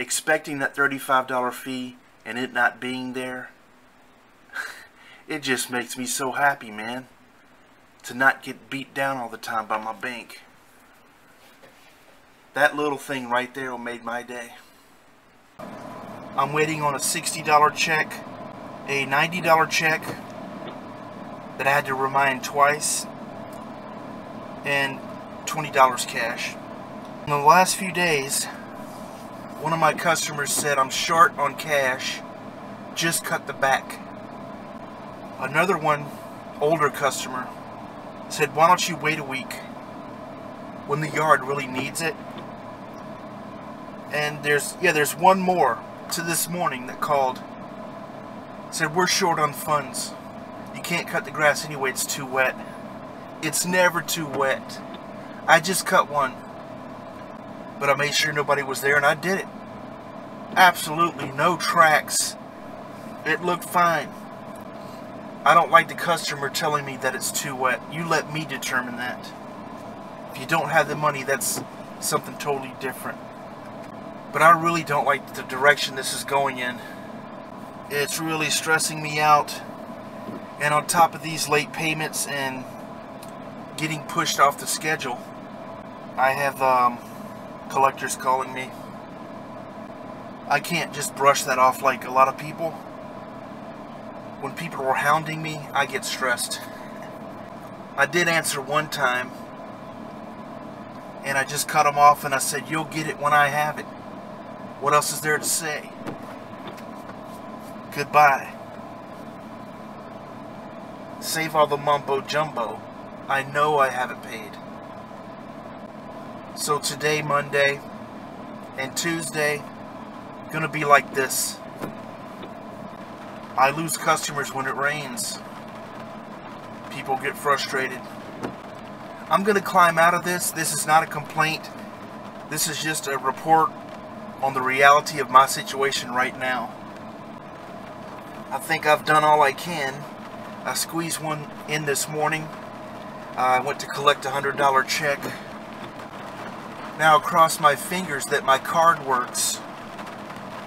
expecting that $35 fee and it not being there, it just makes me so happy, man, to not get beat down all the time by my bank. That little thing right there made my day. I'm waiting on a $60 check, a $90 check that I had to remind twice, and $20 cash. In the last few days, one of my customers said, "I'm short on cash, just cut the back." Another one, older customer, said, "Why don't you wait a week when the yard really needs it?" And there's one more to this morning that called, said, "We're short on funds. You can't cut the grass anyway, it's too wet." It's never too wet. I just cut one, but I made sure nobody was there, and I did it. Absolutely no tracks. It looked fine. I don't like the customer telling me that it's too wet. You let me determine that. If you don't have the money, that's something totally different. But I really don't like the direction this is going in. It's really stressing me out. And on top of these late payments and getting pushed off the schedule, I have collectors calling me. I can't just brush that off like a lot of people. When people are hounding me, I get stressed. I did answer one time, and I just cut them off and I said, "You'll get it when I have it. What else is there to say? Goodbye." Save all the mumbo jumbo. I know I haven't paid. So today, Monday, and Tuesday, gonna be like this. I lose customers when it rains. People get frustrated. I'm gonna climb out of this. This is not a complaint. This is just a report on the reality of my situation right now. I think I've done all I can. I squeezed one in this morning. I went to collect a $100 check. Now I cross my fingers that my card works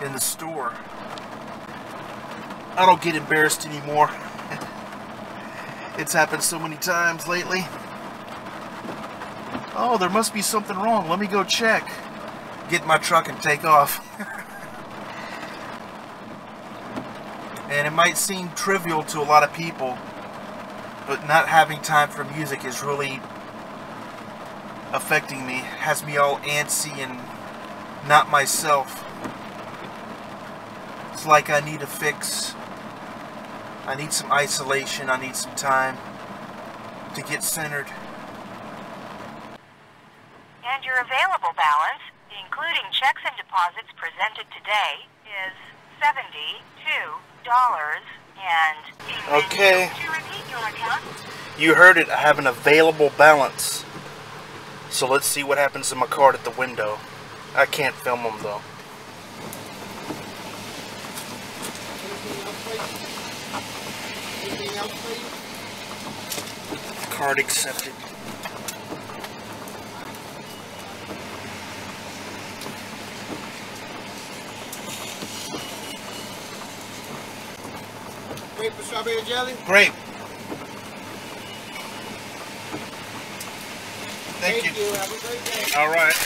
in the store. I don't get embarrassed anymore. It's happened so many times lately. Oh, there must be something wrong. Let me go check. Get in my truck and take off. And it might seem trivial to a lot of people, but not having time for music is really affecting me. Has me all antsy and not myself. It's like I need a fix. I need some isolation. I need some time to get centered. And your available balance, including checks and deposits presented today, is $72. Okay. To repeat your account. You heard it. I have an available balance. So let's see what happens to my card at the window. I can't film them though. Card accepted. Grape with strawberry jelly? Grape. Thank you. Have a great day. All right.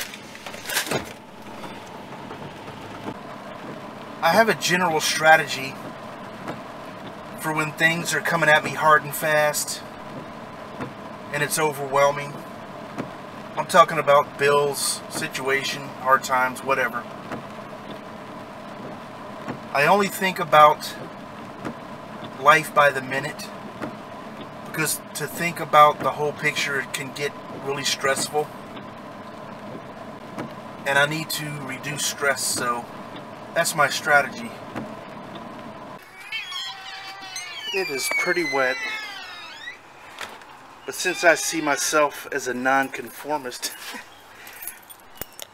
I have a general strategy for when things are coming at me hard and fast and it's overwhelming. I'm talking about bills, situation, hard times, whatever. I only think about life by the minute, because to think about the whole picture can get really stressful, and I need to reduce stress, so that's my strategy. It is pretty wet, but since I see myself as a nonconformist,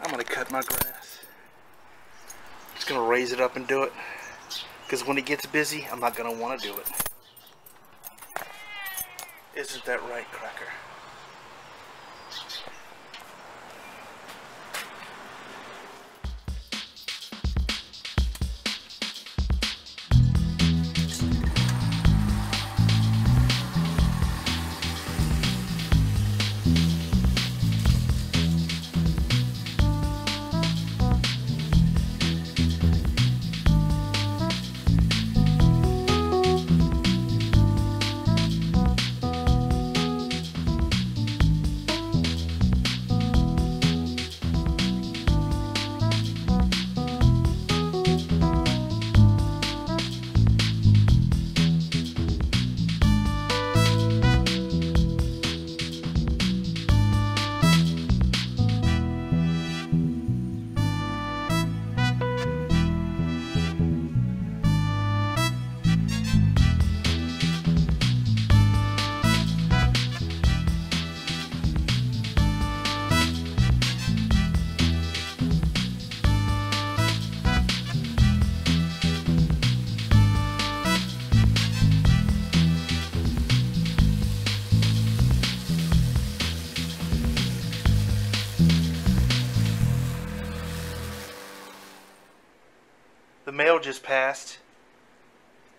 I'm gonna cut my grass. Just gonna raise it up and do it, because when it gets busy, I'm not gonna want to do it. Isn't that right, Cracker? The mail just passed.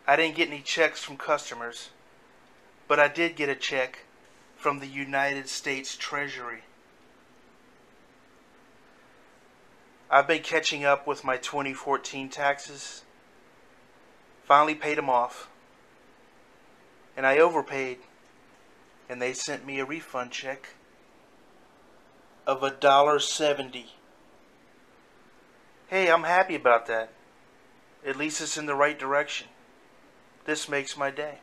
I didn't get any checks from customers, but I did get a check from the United States Treasury. I've been catching up with my 2014 taxes. Finally paid them off. And I overpaid. And they sent me a refund check of $1.70. Hey, I'm happy about that. At least it's in the right direction. This makes my day.